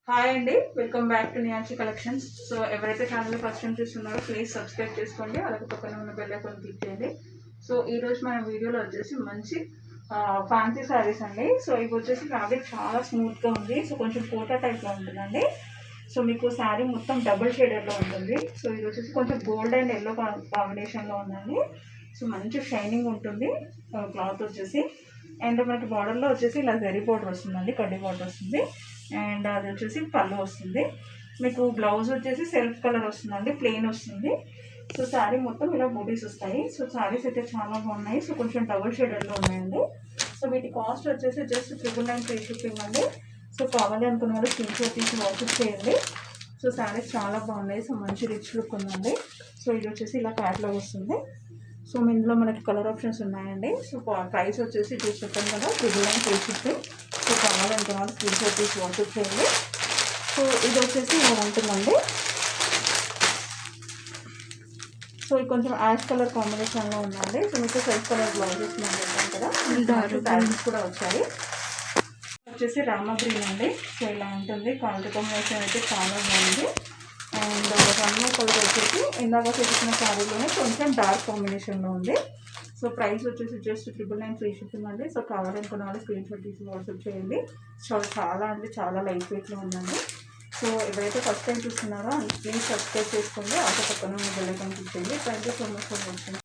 Hi అండి, welcome back to Niyanshi collections. So ఎవరైతే channel first time చూస్తున్నారో ప్లీజ్ సబ్స్క్రైబ్ చేసుకోండి, అలాగే పక్కన ఉన్న బెల్ ఐకాన్ క్లిక్ చేయండి. సో ఈరోజు మన వీడియోలో వచ్చేసి మంచి ఫ్యాన్సీ శారీస్ అండి. సో ఇవి వచ్చేసి ఫ్యాబ్రిక్ చాలా స్మూత్గా ఉంది. సో కొంచెం కోటా టైప్లో ఉంటుందండి. సో మీకు శారీ మొత్తం డబుల్ షేడర్లో ఉంటుంది. సో ఇది వచ్చేసి కొంచెం గోల్డ్ అండ్ ఎల్లో కాంబినేషన్లో ఉందండి. సో మంచి షైనింగ్ ఉంటుంది క్లాత్ వచ్చేసి. అండ్ మనకి బార్డర్లో వచ్చేసి ఇలా జరీ బార్డర్ వస్తుందండి, కడ్డీ బార్డర్ వస్తుంది. అండ్ అది వచ్చేసి పళ్ళు వస్తుంది. మీకు బ్లౌజ్ వచ్చేసి సెల్ఫ్ కలర్ వస్తుందండి, ప్లెయిన్ వస్తుంది. సో శారీ మొత్తం ఇలా బూటీస్ వస్తాయి. సో శారీస్ అయితే చాలా బాగున్నాయి. సో కొంచెం డబుల్ షేడర్లో ఉన్నాయండి. సో వీటి కాస్ట్ వచ్చేసి జస్ట్ 999 ఫ్రీ షిప్పింగ్ అండి. సో కావాలి అనుకున్న వాళ్ళు స్క్రీన్ షాట్ తీసి వాట్సాప్ చేయండి. సో శారీస్ చాలా బాగున్నాయి. సో మంచి రిచ్ లుక్ ఉందండి. సో ఇది వచ్చేసి ఇలా క్యాట్లాగ్ వస్తుంది. సో ఇందులో మనకి కలర్ ఆప్షన్స్ ఉన్నాయండి. సో ప్రైస్ వచ్చేసి చూసి చెప్పాను కదా, 999 ఫ్రీ షిప్పింగ్. సో కావాలనుకున్న వాళ్ళు స్క్రీన్ షాట్ తీసి వాట్సాప్ చేయండి. సో ఇది వచ్చేసి ఇలా ఉంటుందండి. సో ఇది కొంచెం యాష్ కలర్ కాంబినేషన్లో ఉందండి. సో మీకు సెల్ఫ్ కలర్ బ్లౌజ్ ఇస్తున్నాను చెప్పాను కదా, శారీస్ కూడా వచ్చాయి. వచ్చేసి రామా గ్రీన్ అండి. సో ఇలా ఉంటుంది. కలర్ కాంబినేషన్ అయితే చాలా బాగుంది. అండ్ రన్మో కలర్ వచ్చేసి ఇందాక చూసిన శారీలోనే కొంచెం డార్క్ కాంబినేషన్లో ఉంది. సో ప్రైస్ వచ్చేసి జస్ట్ 999 ఫ్రీ షిప్పింగ్ అండి. సో కావాలనుకున్న వాళ్ళు స్క్రీన్ షాట్ తీసి వాట్సాప్ చేయండి. సో చాలా అంటే చాలా లైట్ వెయిట్లో ఉందండి. సో ఎవరైతే ఫస్ట్ టైం చూస్తున్నారో ప్లీజ్ సబ్స్క్రైబ్ చేసుకోండి, ఆటో పక్కన బెల్ ఐకాన్ క్లిక్ చేయండి. Thank you so much for watching.